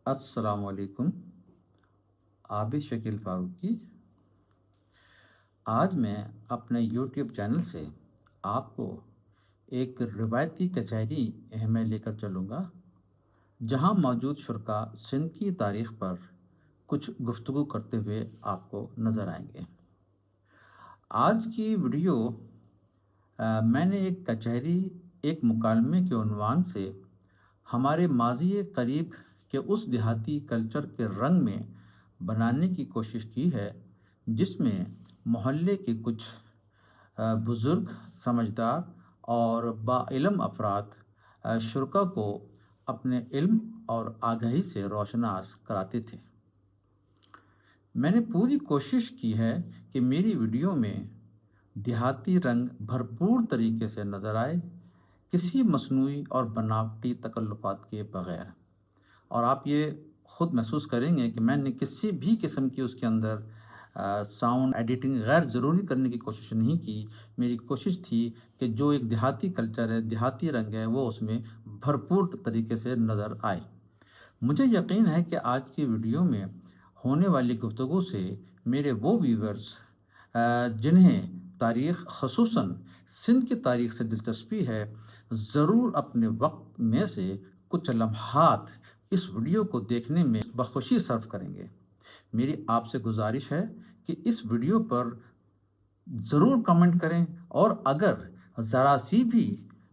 अस्सलाम वालेकुम। आबिद शकील फारूकी। आज मैं अपने यूट्यूब चैनल से आपको एक रिवायती कचहरी में लेकर चलूँगा, जहाँ मौजूद शुरा सिंध की तारीख़ पर कुछ गुफ्तगू करते हुए आपको नज़र आएंगे। आज की वीडियो मैंने एक कचहरी एक मुकालमे के उन्वान से हमारे माजी करीब के उस देहाती कल्चर के रंग में बनाने की कोशिश की है, जिसमें मोहल्ले के कुछ बुज़ुर्ग, समझदार और बाइल्म अफराद शुरा को अपने इल्म और आगाही से रोशनास कराते थे। मैंने पूरी कोशिश की है कि मेरी वीडियो में देहाती रंग भरपूर तरीके से नज़र आए, किसी मसनूई और बनावटी तकल्लुफ़ात के बग़ैर। और आप ये ख़ुद महसूस करेंगे कि मैंने किसी भी किस्म की उसके अंदर साउंड एडिटिंग गैर ज़रूरी करने की कोशिश नहीं की। मेरी कोशिश थी कि जो एक देहाती कल्चर है, देहाती रंग है, वो उसमें भरपूर तरीके से नज़र आए। मुझे यकीन है कि आज की वीडियो में होने वाली गुफ्तगू से मेरे वो व्यूवर्स जिन्हें तारीख़ ख़ुसूसन सिंध की तारीख़ से दिलचस्पी है, ज़रूर अपने वक्त में से कुछ लम्हात इस वीडियो को देखने में बखुशी सर्व करेंगे। मेरी आपसे गुजारिश है कि इस वीडियो पर ज़रूर कमेंट करें, और अगर ज़रा सी भी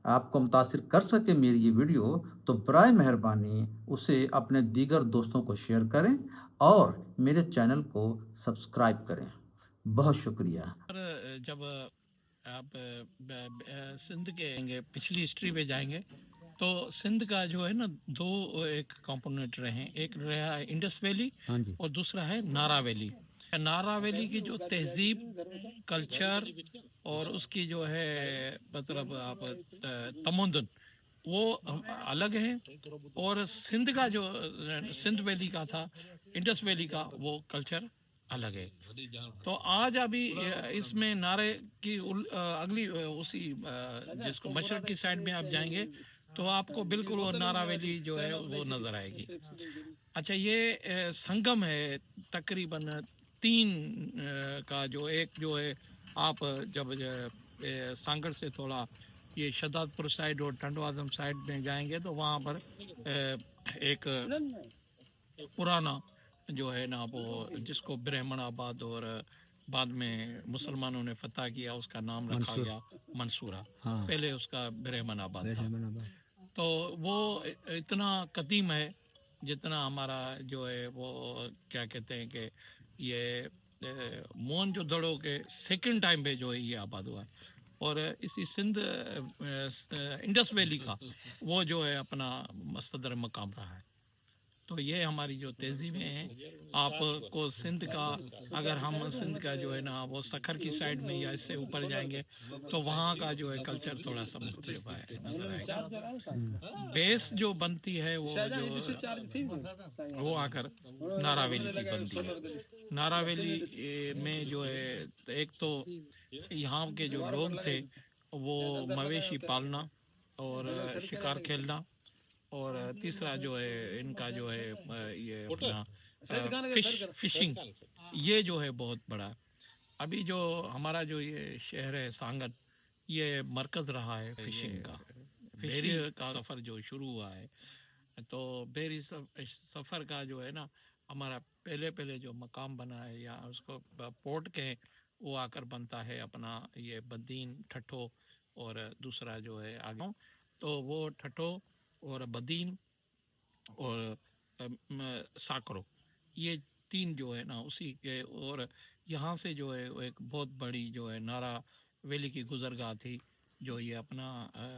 आपको मुतासिर कर सके मेरी ये वीडियो, तो बराए मेहरबानी उसे अपने दीगर दोस्तों को शेयर करें और मेरे चैनल को सब्सक्राइब करें। बहुत शुक्रिया। जब आप सिंध के पिछली हिस्ट्री पे जाएंगे तो सिंध का जो है ना, दो एक कंपोनेंट रहे हैं। एक रहा है इंडस वैली और दूसरा है नारा वैली। नारा वैली की जो तहजीब, कल्चर और उसकी जो है मतलब आप तमद्दुन, वो अलग है। और सिंध का जो सिंध वैली का था, इंडस वैली का, वो कल्चर अलग है। तो आज अभी इसमें नारे की अगली उसी जिसको मशरक की साइड में आप जाएंगे तो आपको बिल्कुल वो नारा वैली जो है वो नज़र आएगी। अच्छा, ये संगम है तकरीबन तीन का। जो एक जो है, आप जब सांगड़ से थोड़ा ये शदादपुर साइड और टंडवादम साइड में जाएंगे तो वहाँ पर एक पुराना जो है ना, वो जिसको ब्राह्मणाबाद और बाद में मुसलमानों ने फतह किया, उसका नाम रखा गया मंसूरा। हाँ। पहले उसका ब्राह्मणाबाद था। तो वो इतना कदीम है जितना हमारा जो है वो क्या कहते हैं कि ये मोहनजोदड़ो के सेकंड टाइम पे जो है ये आबाद हुआ। और इसी सिंध इंडस वैली का वो जो है अपना मस्तदर मकाम रहा है। तो ये हमारी जो तहजीबें हैं, आपको सिंध का, अगर हम सिंध का जो है ना वो सखर की साइड में या इससे ऊपर जाएंगे तो वहाँ का जो है कल्चर थोड़ा सा मुख्तलिफ है, नजर आएगा। बेस जो बनती है वो जो वो आकर नारावेली की बनती है। नारावेली में जो है, एक तो यहाँ के जो लोग थे वो मवेशी पालना और शिकार खेलना, और तीसरा जो है इनका जो है ये अपना फिशिंग, ये जो है बहुत बड़ा। अभी जो हमारा जो ये शहर है सांगन, ये मरकज रहा है फिशिंग का। फिशिंग का सफ़र जो शुरू हुआ है, तो बेरी सफ़र का जो है ना, हमारा पहले पहले जो मकाम बना है या उसको पोर्ट के वो आकर बनता है अपना ये बदीन, ठट्ठो, और दूसरा जो है आगे। तो वो ठट्ठो और बदीन और साकरो, ये तीन जो है ना उसी के। और यहाँ से जो है एक बहुत बड़ी जो है नारा वैली की गुजरगाह थी, जो ये अपना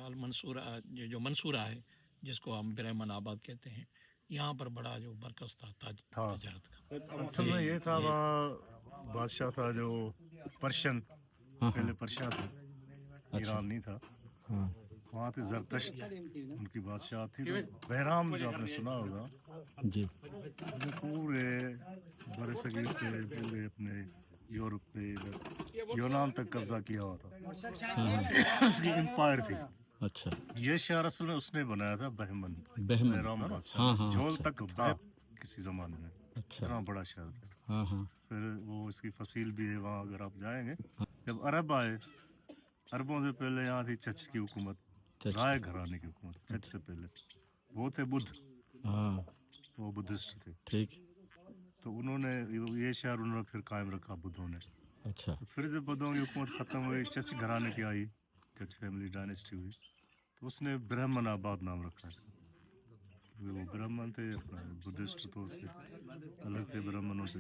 अल मंसूरा जो मंसूरा है, जिसको हम ब्राह्मण आबाद कहते हैं। यहाँ पर बड़ा जो मरकज था तजारत का। असल में ये था, वहाँ बादशाह था जो पर्शियन, पहले पर्शिया था, ईरान नहीं था। वहाँ थे जरतश्त, उनकी बादशाह थी। तो बहराम जो आपने सुना होगा जी, पूरे बड़े सगीर पे, पूरे अपने यूरोप पे, यूनान तक कब्जा किया हुआ था। उसकी एम्पायर थी। अच्छा, ये शहर असल में उसने बनाया था, बहराम बादशाह। झोल तक था, किसी ज़माने में, अच्छा। इतना बड़ा शहर था। हाँ हाँ। फिर वो इसकी फसील भी है वहाँ, अगर आप जाएंगे। जब अरब आए, अरबों से पहले यहाँ थी चच की हुकूमत, चच राय घराने की हुकूमत, चच से पहले। वो थे बुद्ध, हाँ वो बुद्धिस्ट थे। ठीक। तो उन्होंने ये शहर उन्होंने फिर कायम रखा बुद्धों ने। अच्छा तो फिर जब बुद्धों की हुकूमत ख़त्म हुई, चच घराने की आई, चच फैमिली डायनेस्टी हुई, तो उसने ब्राह्मणाबाद नाम रखा है। वो ब्राह्मण थे, अपना बुद्धिस्ट तो उससे अलग थे ब्राह्मणों से।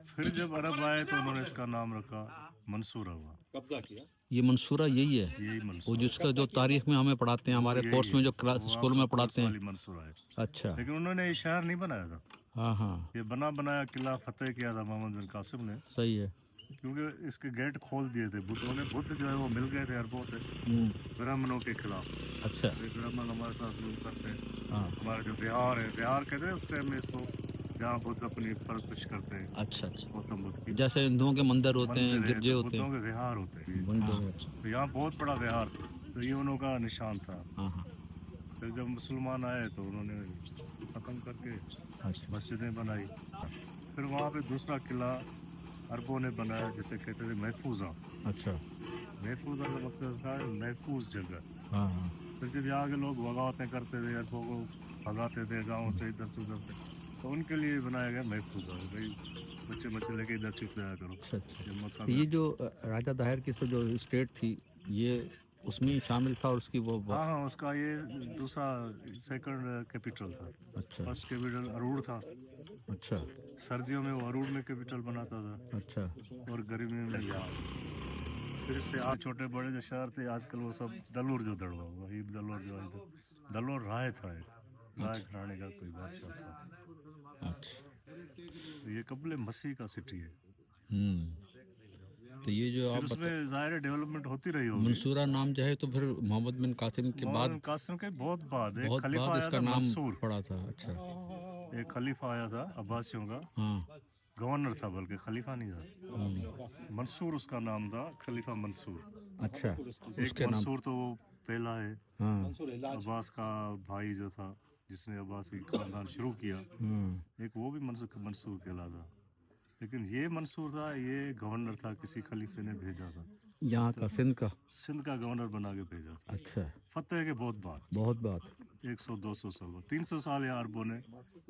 फिर जब अरब आए तो उन्होंने इसका नाम रखा मंसूरा हुआ। कब्जा किया। ये मंसूरा यही है, यही वो मंसूरा, जिसका जो तारीख में हमें पढ़ाते हैं, हमारे यही कोर्स में है। जो वो स्कूल आपका में कोर्स पढ़ाते हैं। वाली मंसूरा है। अच्छा। लेकिन उन्होंने ये शहर नहीं बनाया था, हाँ हाँ ये बना बनाया किला फतेह किया था मोहम्मद बिन कासिम ने, सही है। क्योंकि इसके गेट खोल दिए थे बुद्धों ने। बुद्ध जो है वो मिल गए थे अरबों से ब्राह्मणों के खिलाफ। अच्छा। ये ब्राह्मण हमारे साथ शुरू करते हैं। हाँ हमारा जो बिहार है, बिहार कहते हैं उस टाइम में इसको, जहाँ बुद्ध अपनी परवरिश करते हैं, अच्छा अच्छा। गौतम बुद्ध की जैसे हिंदुओं के मंदिर होते हैं, मंदिर है, गिरजे तो होते बुद्धों हैं। के विहार होते हैं। मंदिर। तो यहाँ बहुत बड़ा विहार था, तो ये उन्हों का निशान था। हाँ हाँ। फिर जब मुसलमान आए तो उन्होंने ख़त्म करके अच्छा मस्जिदें बनाई। फिर वहाँ पे दूसरा किला अरबों ने बनाया, जिसे कहते थे महफूजा। अच्छा। महफूजा का मतलब था महफूज जगह। हाँ हाँ फिर जब यहाँ के लोग बगावतें करते थे, अरबों को भगाते थे गाँव से इधर से उधर से, तो उनके लिए बनाया गया महफूजा। भाई बच्चे बच्चे लेके इधर चुप जाया करो। अच्छा अच्छा। ये मक्का तो ये जो राजा दाहिर की जो स्टेट थी, ये उसमें ही शामिल था, और उसकी वो हाँ हाँ, उसका ये दूसरा सेकंड कैपिटल था। अच्छा फर्स्ट कैपिटल अरूड़ था। अच्छा सर्दियों में वो अरूड़ में कैपिटल बनाता था, अच्छा। और गर्मियों में यहाँ। फिर इससे आज छोटे बड़े जो शहर थे आजकल वो सब दलोर जो दड़वा हुआ, वही दलोर जो है, दलोर राय था, एक राय घराने का कोई बादशाह था। अच्छा। तो ये कबले मसीह का सिटी है। तो ये जो फिर आप उसमें ज़ाहिर डेवलपमेंट होती रही होगी। मंसूरा नाम जो है, तो फिर मोहम्मद बिन कासिम के मोहम्मद बाद, बिन कासिम के बहुत बाद एक बहुत खलीफा बाद आया इसका था, नाम मंसूर। पड़ा था। अच्छा। एक खलीफा आया था अब्बासियों का, हाँ गवर्नर था, बल्कि खलीफा नहीं था। मंसूर उसका नाम था, खलीफा मंसूर। अच्छा। एक उसके नाम। मंसूर तो वो पहला है, हाँ अब्बास का भाई जो था, जिसने अब्बासी खानदान शुरू किया। एक वो भी मंसूर कहलाता। लेकिन ये मंसूर था, ये गवर्नर था, किसी खलीफे ने भेजा था, यहाँ का, सिंध का। सिंध का गवर्नर बना के भेजा था। अच्छा। फतेह के बहुत बाद, बहुत बात। 100-200 साल बाद, 300 साल यहाँ अरबों ने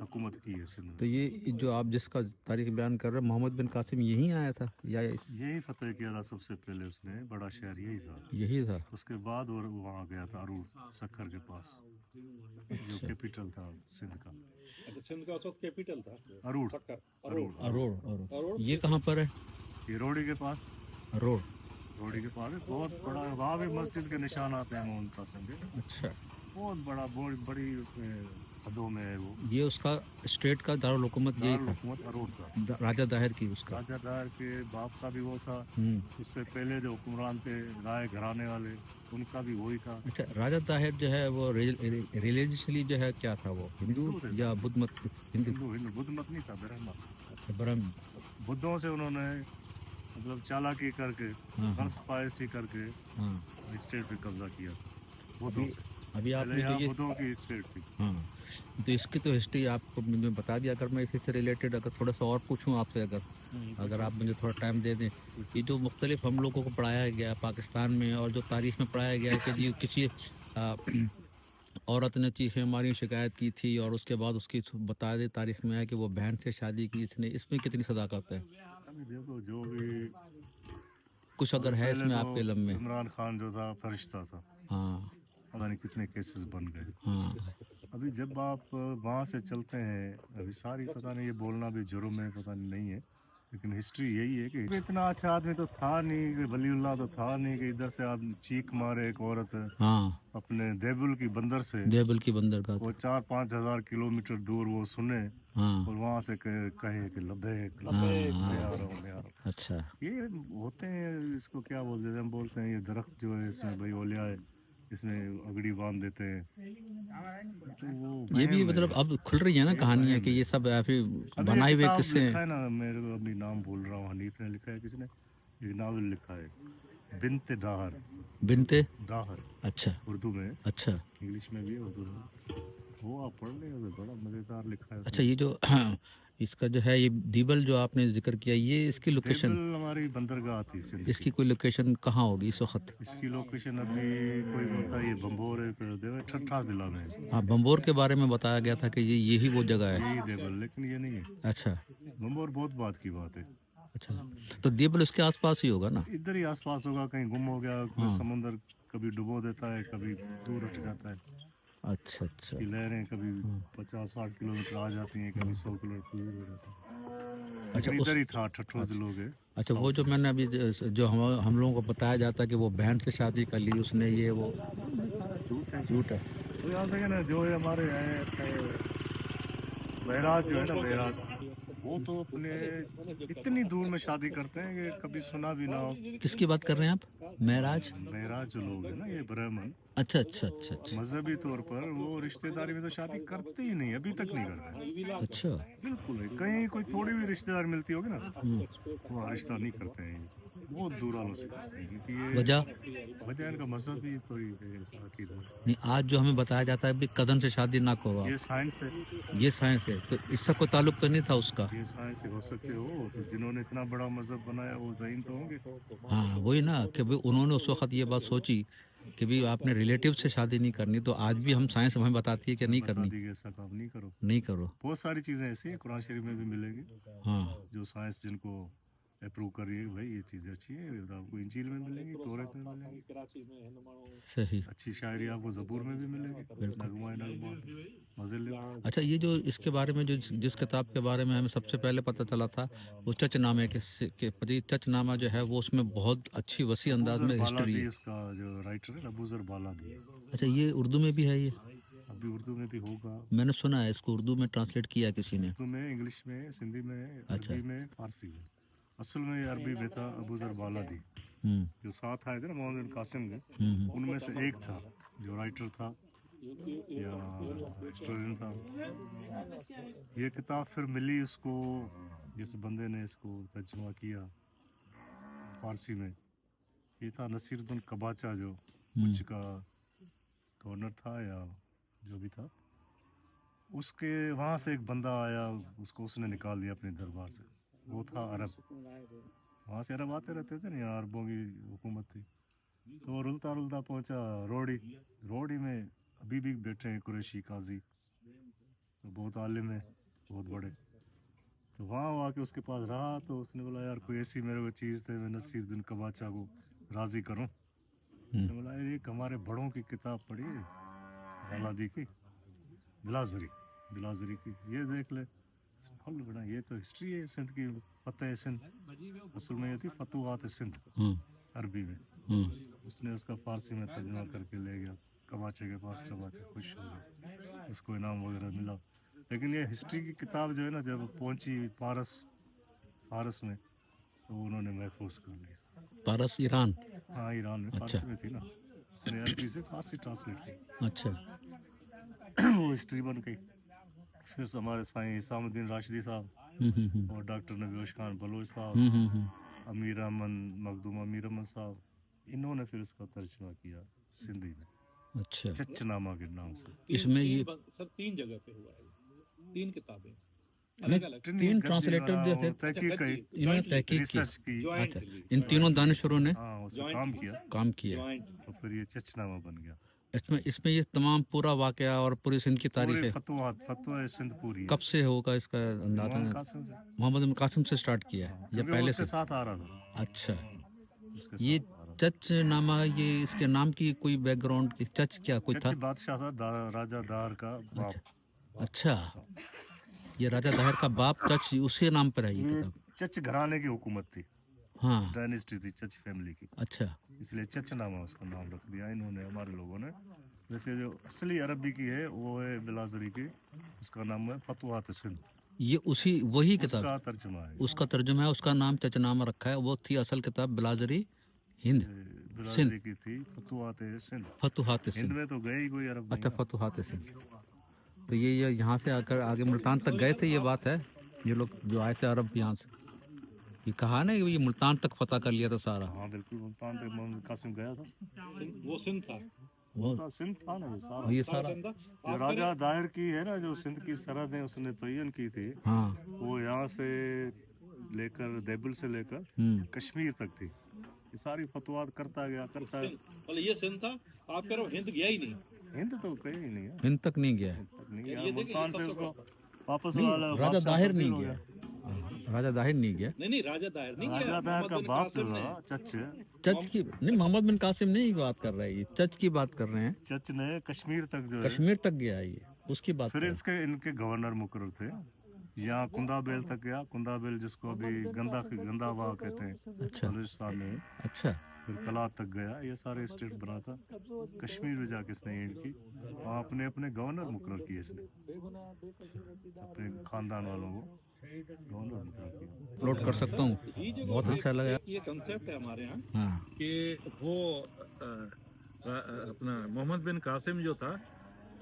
हुकूमत की है सिंध में। तो ये जो आप जिसका तारीख बयान कर रहे हैं, मोहम्मद बिन कासिम यहीं आया था या यही फतेह किया था सबसे पहले, उसने बड़ा शहर यही था। यही था? उसके बाद और वहाँ गया था अरूड़, सक्कर के पास, जो कैपिटल था सिंध का। अच्छा, सिंध का उस वक्त कैपिटल था अरूड़। सक्कर। अरूड़ अरोड़। ये कहाँ पर है? ये रोडी के पास, अरोड़। रोडी के पास है, बहुत बड़ा। वहाँ भी मस्जिद के निशान आते हैं मोहन कासिम के। अच्छा। बहुत बड़ा, बहुत बड़ी हदों में है वो। ये उसका स्टेट का दारुल हुकूमत यही था, हुकूमत अरूड़ था। राजा दाहिर की उसका। राजा दाहिर के बाप का भी वो था, हम्म। उससे पहले जो हुक्मरान थे राय घराने वाले, उनका भी वही था। अच्छा, राजा दाहिर जो है वो रिलीजियसली जो है क्या था, वो हिंदू हिंदू थे। या बुद्ध मत? हिंदू। हिंदू बुद्ध मत नहीं था, ब्रह्म। अच्छा, ब्रह्म। बुद्धों से उन्होंने मतलब चालाकी करके, हर्ष पायसी करके हाँ। स्टेट पे कब्जा किया। बुद्धों अभी आपने पहले जो यहाँ ये, बुद्धों की स्टेट थी। हाँ, तो इसकी तो हिस्ट्री आपको मुझे बता दिया। अगर मैं इसी से रिलेटेड अगर थोड़ा सा और पूछूं आपसे, अगर आप मुझे थोड़ा टाइम दे दें। ये जो मुख्तलिफ हम लोगों को पढ़ाया गया पाकिस्तान में, और जो तारीख में पढ़ाया गया है कि जी किसी औरत ने चीखें मारी, शिकायत की थी, और उसके बाद उसकी बता दे तारीख में है कि वो बहन से शादी की इसने, इसमें कितनी सदाकत है? अभी देखो, जो भी कुछ अगर है पहले इसमें तो आपके इल्म में? इमरान खान जो था फरिश्ता था, हाँ पता नहीं कितने केसेस बन गए। हाँ। अभी जब आप वहाँ से चलते हैं, अभी सारी पता नहीं, ये बोलना भी जुर्म है, पता नहीं है, लेकिन हिस्ट्री यही है कि इतना अच्छा आदमी तो था नहीं, कि वलीउल्लाह तो था नहीं, कि इधर से आदमी चीख मारे एक औरत हाँ, अपने देबुल की बंदर से, देवल की बंदर का। वो 4-5 हजार किलोमीटर दूर वो सुने, हाँ और वहाँ से कहे कि लबैक हाँ, लबैक, हाँ। मैं आ रहा हूँ, मैं आ रहा हूँ। अच्छा। ये होते हैं, इसको क्या बोलते हैं, हम बोलते हैं ये दरख्त जो है इसमें भाई ओलिया है, इसमें अगड़ी बांध देते हैं, तो वो ये भी वहम है। मतलब अब खुल रही है ना कहानियाँ कि ये सब ऐसे अभी बनाए एक हुए किताब किस्से लिखा हैं। है ना, मेरे को अभी नाम भूल रहा हूँ, हनीफ ने लिखा है, किसने एक नावल लिखा है, बिनते दाहर। बिनते। दाहर अच्छा उर्दू में, अच्छा। इंग्लिश में भी है, उर्दू में। وہ آپ پڑھ لیں گے, بڑا مزیدار لکھا ہے. اچھا یہ جو اس کا جو ہے یہ دیبل جو آپ نے ذکر کیا, یہ اس کی لوکیشن, ٹیبل ہماری بندرگاہ تھی سندھ اس کی کوئی لوکیشن کہاں ہوگی اس وقت؟ اس کی لوکیشن ابھی کوئی ہوتا ہے, یہ بمبور ہے, پھر دیو ٹھٹھا ضلع میں ہے. ہاں بمبور کے بارے میں بتایا گیا تھا کہ یہی وہ جگہ ہے. یہی دیبل, لیکن یہ نہیں ہے. اچھا بمبور بہت بات کی بات ہے. اچھا, تو دیبل اس کے آس پاس ہی ہوگا نا؟ ادھر ہی آس پاس ہوگا, کہیں گم ہو گیا, کوئی سمندر کبھی ڈبو دیتا ہے, کبھی دور ہٹ جاتا ہے. اچھا اچھا, اس کی لہریں کبھی 50-60 کلومیٹر آ جاتی ہیں, کبھی 100 کلومیٹر دور ہو جاتی ہیں. اچھا لیکن ادھر ہی تھا ٹھٹھو ضلع کے. اچھا وہ جو میں نے ابھی جو ہم لوگوں کو بتایا جاتا ہے کہ وہ بہن سے شادی کر لی اس نے, یہ وہ جھوٹ ہے. تو یہاں سے نا جو ہمارے بہراج جو ہے نا, بہراج وہ تو اپنے اتنی دور میں شادی کرتے ہیں کہ کبھی سنا بھی نہ ہو. کس کی بات کر رہے ہیں آپ؟ معراج؟ بہراج جو لوگ ہیں نا, یہ برہمن, اچھا اچھا اچھا اچھا مذہبی طور پر وہ رشتہ داری میں تو شادی کرتے ہی نہیں, ابھی تک نہیں کرتے. اچھا بالکل نہیں. کہیں کوئی تھوڑی بھی رشتہ دار ملتی ہوگی نا, وہ رشتہ نہیں کرتے ہیں. بہت دور والوں سے کرتے ہیں, کیونکہ یہ وجہ ان کا مذہب ہی کوئی عقیدہ نہیں. آج جو ہمیں بتایا جاتا ہے بھی کزن سے شادی نہ کرو, یہ سائنس ہے. یہ سائنس ہے, تو اس سے کوئی تعلق تو نہیں تھا اس کا؟ یہ سائنس سے ہو سکتے ہو, تو جنہوں نے اتنا بڑا مذہب بنایا وہ ذہین تو ہوں گے. ہاں وہی نا کہ بھائی انہوں نے اس وقت یہ بات سوچی کہ بھی آپ نے ریلیٹیو سے شادی نہیں کرنی, تو آج بھی ہم سائنس ہمیں بتاتی ہے کہ نہیں کرنی, ایسا کام نہیں کرو, نہیں کرو. بہت ساری چیزیں ایسی ہیں قرآن شریف میں بھی ملے گی, ہاں جو سائنس جن کو اپروو کر رہی ہے, بھائی یہ چیزیں اچھی ہیں, آپ کو انجیل میں ملیں گی, تورات میں ملیں گی, صحیح. اچھی شاعری آپ کو زبور میں بھی ملے گی, نغمہ نغمات, مزے لے. اچھا یہ جو اس کے بارے میں جو جس کتاب کے بارے میں ہمیں سب سے پہلے پتہ چلا تھا وہ چچ نامے کے چچ نامہ جو ہے وہ اس میں بہت اچھی وسیع انداز میں ہسٹری ہے. اس کا جو رائٹر ہے ابو ذر بالادی. اچھا یہ اردو میں بھی ہے؟ یہ ابھی اردو میں بھی ہوگا, میں نے سنا ہے اس کو اردو میں ٹرانسلیٹ کیا کسی نے. اردو میں, انگلش میں, سندھی میں, عربی میں, فارسی میں. اصل میں یہ عربی میں تھا ابو ذر بالادی, جو ساتھ آئے تھے نا محمد بن قاسم کے, ان میں سے ایک تھا جو رائٹر تھا یا ہسٹورین تھا. یہ کتاب پھر ملی اس کو, جس بندے نے اس کو ترجمہ کیا فارسی میں, یہ تھا نصیر الدین کباچا, جو کچھ کا گورنر تھا یا جو بھی تھا. اس کے وہاں سے ایک بندہ آیا, اس نے نکال دیا اپنے دربار سے. وہ تھا عرب, وہاں سے عرب آتے رہتے تھے نا, یہاں عربوں کی حکومت تھی. تو وہ رلتا پہنچا روڑی میں ابھی بھی بیٹھے ہیں قریشی قاضی, تو بہت عالم ہے, بہت بڑے. تو وہاں آ کے اس کے پاس رہا, تو اس نے بولا یار کوئی ایسی میرے کو چیز تھے, میں نصیر الدین کباچا کو راضی کروں. اس نے بولا ایک ہمارے بڑوں کی کتاب پڑھی ہے بالادی کی, بلازری کی, یہ دیکھ لے. بڑا یہ تو ہسٹری ہے سندھ کی, فتح سندھ, اصل میں یہ تھی فتوحات سندھ عربی میں. اس نے اس کا فارسی میں ترجمہ کر کے لے گیا کباچے کے پاس. کباچے خوش ہو گیا, اس کو انعام وغیرہ ملا. لیکن یہ ہسٹری کی کتاب جو ہے نا, جب پہنچی فارس میں, تو انہوں نے محفوظ کر لی. پارس ایران؟ ہاں ایران میں, فارسی میں تھی نا, اس نے عربی سے فارسی ٹرانسلیٹ کی. اچھا وہ ہسٹری بن گئی. پھر ہمارے سائیں حسام الدین راشدی صاحب اور ڈاکٹر نبیوش خان بلوچ صاحب, امیر احمد مخدوم امیر احمد صاحب, انہوں نے پھر اس کا ترجمہ کیا سندھی میں. اچھا چچ نامہ کے نام سے. اس میں یہ سر 3 جگہ پہ ہوا ہے, 3 کتابیں, تین ٹرانسلیٹر جو تھے انہوں نے تحقیق ریسرچ کی, اچھا ان تینوں دانشوروں نے ہاں اس میں کام کیا, تو پھر یہ چچ نامہ بن گیا. اس میں یہ تمام پورا واقعہ اور پوری سندھ کی تاریخ ہے. فتوح سندھ پوری کب سے ہوگا اس کا اندازہ؟ محمد بن قاسم سے سٹارٹ کیا یا پہلے سے؟ ساتھ آ رہا تھا. اچھا یہ چچ نامہ, یہ اس کے نام کی کوئی بیک گراؤنڈ, چچ کیا کوئی تھا؟ بادشاہ تھا, راجہ دار کا باپ. اچھا یہ راجہ داہر کا باپ چچ, اسی نام پر ہے یہ کتاب؟ چچ گھرانے کی حکومت تھی, ہاں ڈائنیسٹی تھی چچ فیملی کی. اچھا اس لیے چچ نامہ اس کا نام رکھ دیا انہوں نے, ہمارے لوگوں نے. ویسے جو اصلی عربی کی ہے وہ ہے بلازری کی, اس کا نام ہے فتوحات سندھ. یہ وہی کتاب کا ترجمہ ہے, اس کا ترجمہ ہے, اس کا نام چچ نامہ رکھا ہے. وہ تھی اصل کتاب بلازری ہند, بلازری کی تھی فتوحات سندھ. فتوحات ہند سندھ. میں تو گئے ہی کوئی عرب نہیں. اچھا فتوحات سندھ. تو یہ یہاں سے آ کر آگے ملتان تک گئے تھے, یہ بات ہے, یہ لوگ جو آئے تھے عرب یہاں سے, یہ کہا نا کہ یہ ملتان تک فتح کر لیا تھا سارا. ہاں بالکل, ملتان تک محمد قاسم گیا تھا. وہ سندھ تھا. वो तो सिंध था ना ये सारा। ये सारा सारा सिंध था। जो आप राजा दाहिर की है ना, जो सिंध की सरहदें उसने तयन की थी, हाँ वो यहाँ से लेकर देबुल से लेकर कश्मीर तक थी। ये सारी फतवाद करता गया करता। सिंध मतलब ये सिंध था, आप कह रहे हो हिंद गया ही नहीं। हिंद तो कहीं ही नहीं है, हिंद तक नहीं गया हिंद तक नहीं ये गया। देखिए, ये मुल्तान से सबसे उसको बड़ा। वापस नहीं वाला राजा बादशाह दाहिर तब्दील नहीं हो गया गया। राजा दाहिर नहीं गया नहीं राजा दाहिर नहीं राजा गया, दाहिर का मोहम्मद बिन बाप कासिम जो ने। था चच, चच की नहीं मोहम्मद बिन कासिम नहीं बात कर रहे हैं, ये चच की बात कर रहे हैं। चच ने कश्मीर तक जो है, कश्मीर तक गया है ये, उसकी बात फिर कर इसके इनके गवर्नर मुकर्रर थे। यहाँ कुंदाबेल तक गया, कुंदाबेल जिसको अभी गंदावा कहते हैं अच्छा बलूचिस्तान में। अच्छा फिर कलात तक गया, ये सारे स्टेट बना था। कश्मीर में जाके इसने एंड की, वहाँ अपने अपने गवर्नर मुकर्रर किए इसने, अपने खानदान वालों को गवर्नर मुकर्रर किया। अपलोड कर सकता हूँ, ये जो बहुत अच्छा लगा। ये कंसेप्ट है हमारे यहाँ हाँ कि वो अपना मोहम्मद बिन कासिम जो था,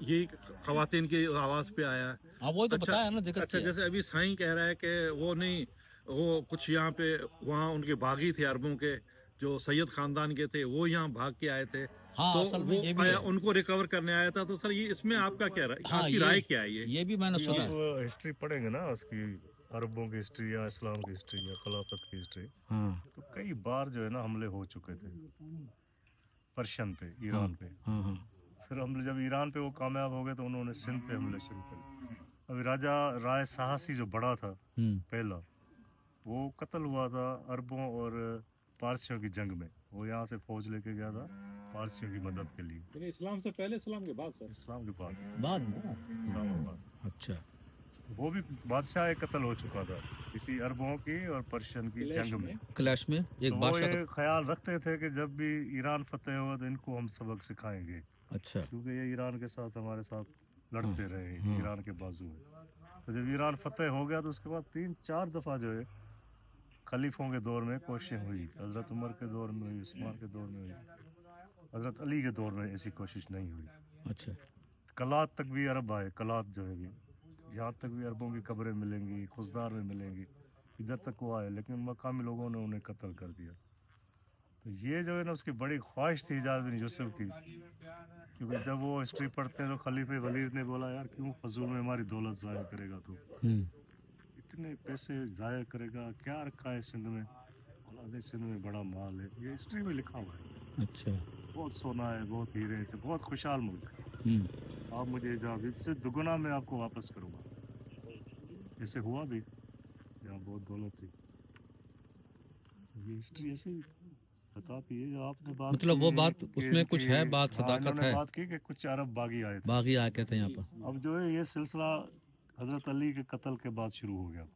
ये खवातीन की आवाज पे आया। हाँ वो तो अच्छा, बताया ना, जिक्र अच्छा किया। जैसे अभी साईं कह रहा है कि वो नहीं, वो कुछ यहाँ पे वहाँ उनके बागी थे अरबों के, जो सैयद खानदान के थे, वो यहाँ भाग के आए थे। हाँ तो असल में वो ये भी आया, है। उनको रिकवर करने आया था। तो सर ये इसमें आपका क्या राय, हाँ, आपकी राय क्या है ये भी मैंने सुना है। आप हिस्ट्री पढ़ेंगे ना उसकी, अरबों की हिस्ट्री या इस्लाम की हिस्ट्री या खिलाफत की हिस्ट्री, हाँ तो कई बार जो है ना हमले हो चुके थे पर्शियन पे, ईरान पे। हाँ हाँ फिर हम जब ईरान पे वो कामयाब हो गए तो उन्होंने सिंध पे हमले शुरू करे। अभी राजा राय साहसी जो बड़ा था पहला, वो कत्ल हुआ था अरबों और पारसियों की जंग में। वो यहाँ से फौज लेके गया था पारसियों की मदद के लिए। लेकिन इस्लाम से पहले, इस्लाम के बाद सर? इस्लाम के बाद, बाद में। इस्लाम के बाद अच्छा वो भी बादशाह एक कत्ल हो चुका था इसी अरबों की और पर्शियन की क्लैश जंग में। में। क्लैश में एक तो वो बादशाह ये ख्याल रखते थे कि जब भी ईरान फतेह होगा तो इनको हम सबक सिखाएंगे, अच्छा क्योंकि ये ईरान के साथ हमारे साथ लड़ते रहे, हाँ। ईरान के बाजू में। तो जब ईरान फतेह हो गया तो उसके बाद 3-4 दफ़ा जो है खलीफों के दौर में कोशिशें हुई। हज़रत उमर के दौर में हुई, उस्मान के दौर में हुई, हज़रत अली के दौर में ऐसी कोशिश नहीं हुई। अच्छा कलात तक भी अरब आए, कलात जो है यहाँ तक भी अरबों की कब्रें मिलेंगी, खुजदार में मिलेंगी, इधर तक वो आए, लेकिन मकामी लोगों ने उन्हें कत्ल कर दिया। तो ये जो है ना उसकी बड़ी ख्वाहिश थी इजाज़ बिन यूसुफ की, क्योंकि जब वो हिस्ट्री पढ़ते हैं तो खलीफे वलीद ने बोला यार क्यों फजूल में हमारी दौलत ज़ाया करेगा, तो इतने पैसे ज़ाया करेगा, क्या रखा है सिंध में? बोला सिंध में बड़ा माल है, ये हिस्ट्री में लिखा हुआ है, अच्छा बहुत सोना है, बहुत हीरे हैं, बहुत खुशहाल मुल्क है। आप मुझे इजाज़त, इससे दुगुना मैं आपको वापस करूँगा। ऐसे हुआ भी, यहाँ बहुत दौलत थी। ये हिस्ट्री ऐसे ही बताती है। जो आपने बात मतलब वो की बात कि उसमें कुछ है, बात हाँ, सदाकत इन्होंने है। बात की कि कुछ अरब बागी आए थे। बागी आ के थे यहाँ पर। अब जो है ये सिलसिला हज़रत अली के कत्ल के बाद शुरू हो गया।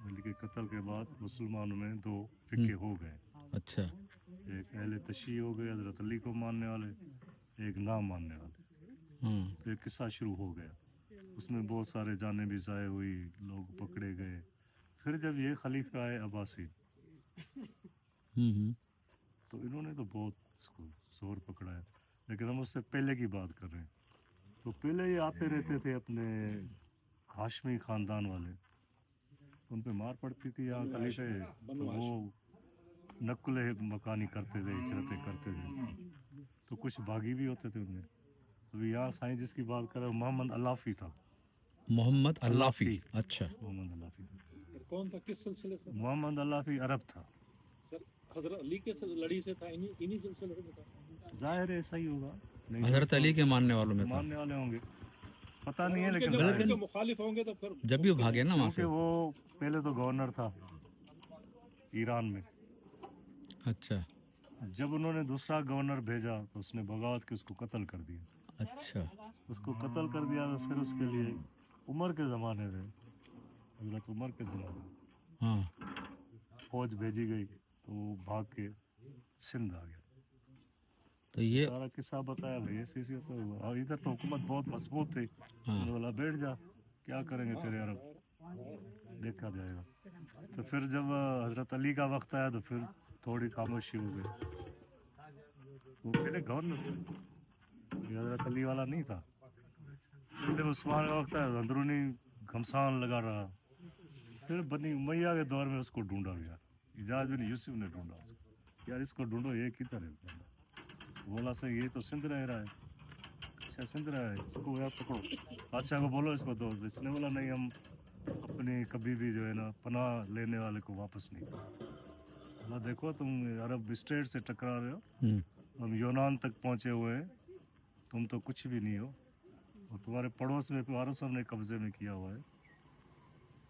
अली के कत्ल के बाद मुसलमानों में 2 फिक्के हो गए। अच्छा एक अहले तशी हो गए, हज़रत अली को मानने वाले, एक ना मानने वाले। तो एक किस्सा शुरू हो गया, उसमें बहुत सारे जाने भी ज़ाय हुई, लोग पकड़े गए। फिर जब ये खलीफा आए अब्बासी, तो इन्होंने तो बहुत इसको जोर पकड़ा है। लेकिन हम उससे पहले की बात कर रहे हैं। तो पहले ये आते रहते थे अपने हाशमी ख़ानदान वाले, उन पे मार पड़ती थी यहाँ खलीफे, तो वो नकुल मकानी करते थे, हिजरतें करते थे। तो कुछ बागी भी होते थे उनमें। तो यहाँ साईं जिसकी बात कर रहे हैं मोहम्मद अल्लाफी था। मोहम्मद अल्लाफी। अच्छा मोहम्मद अल्लाफी था। कौन था, किस सिलसिले से? मोहम्मद अल्लाफी अरब था। सर हजरत अली के लड़ी से था, इन्हीं सिलसिले से था। जाहिर है ऐसा ही होगा, नहीं हजरत अली के मानने वालों में था। मानने वाले होंगे, पता नहीं है, लेकिन जब जाहिर उनके है। मुखालिफ होंगे तो फिर जब भी वो भागे ना वहाँ क्योंकि से। वो पहले तो गवर्नर था ईरान में। अच्छा जब उन्होंने दूसरा गवर्नर भेजा तो उसने बगावत के उसको कत्ल कर दिया। अच्छा उसको कत्ल कर दिया तो फिर उसके लिए उमर के ज़माने में, हजरत उमर के ज़माने में हाँ फौज भेजी गई, तो वो भाग के सिंध आ गया। तो ये सारा किस्सा बताया भाई, ऐसे ऐसे तो हुआ। और इधर तो हुकूमत बहुत मजबूत थी। उन्होंने बोला बैठ जा, क्या करेंगे तेरे अरब, देखा जाएगा। तो फिर जब हजरत अली का वक्त आया तो फिर थोड़ी खामोशी हो गई। वो पहले गवर्नर थे, ये हजरत अली वाला नहीं था। जब उस्मान का वक्त आया तो अंदरूनी घमसान लगा रहा। फिर बनी उमैया के दौर में उसको ढूंढा गया, इजाज़ बिन यूसुफ ने ढूंढा उसको, यार इसको ढूंढो, ये किधर है, बोला सर ये तो सिंध रह रहा है। अच्छा सिंध रहा है, इसको यार पकड़ो, बादशाह को बोलो इसको दो। इसने बोला नहीं, हम अपने कभी भी जो है ना पनाह लेने वाले को वापस नहीं। बोला देखो तुम अरब स्टेट से टकरा रहे हो, हम यूनान तक पहुंचे हुए हैं, तुम तो कुछ भी नहीं हो, और तुम्हारे पड़ोस में फारस ने कब्जे में किया हुआ है।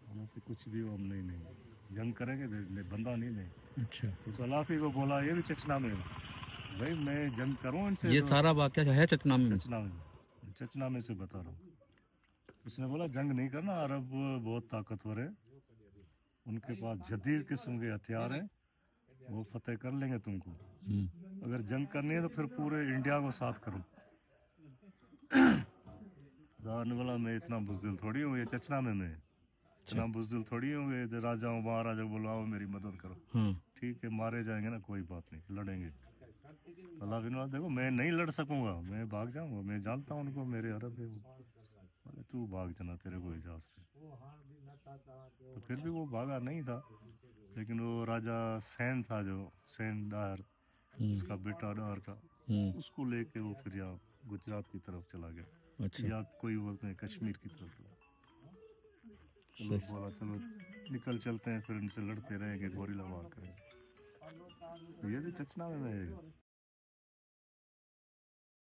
बोला से कुछ भी हो, हम नहीं जंग करेंगे, बंदा नहीं। अच्छा, तो सलाफी को बोला, ये भी चचना में है। भाई मैं जंग करूँ इनसे? ये तो सारा वाक्य जो है चचनामे में। चचनामे से बता रहा हूँ। उसने बोला जंग नहीं करना, अरब बहुत ताकतवर है, उनके पास जदीद किस्म के हथियार हैं, वो फतेह कर लेंगे तुमको। अगर जंग करनी है तो फिर पूरे इंडिया को साथ करो। ने बोला मैं इतना बुजदिल थोड़ी हूँ, ये चचनामे में इतना बुजदिल थोड़ी हूँ, ये राजा हूँ, महाराजा को बुलाओ मेरी मदद करो। ठीक है, मारे जाएंगे ना, कोई बात नहीं, लड़ेंगे। अल्लाह बिन देखो मैं नहीं लड़ सकूंगा, मैं भाग जाऊंगा, मैं जानता हूँ उनको, मेरे अरब है वो। बोले तू भाग जाना, तेरे को इजाज़त से। तो फिर भी वो भागा नहीं था, लेकिन वो राजा सैन था, जो सैन डार, उसका बेटा डार का, उसको लेके वो फिर यहाँ गुजरात की तरफ चला गया। अच्छा, या कोई बोलते हैं कश्मीर की तरफ। चलो बोला चलो निकल चलते हैं, फिर इनसे लड़ते रहेंगे, गोरिल्ला वार करेंगे। ये भी चचनामे में है।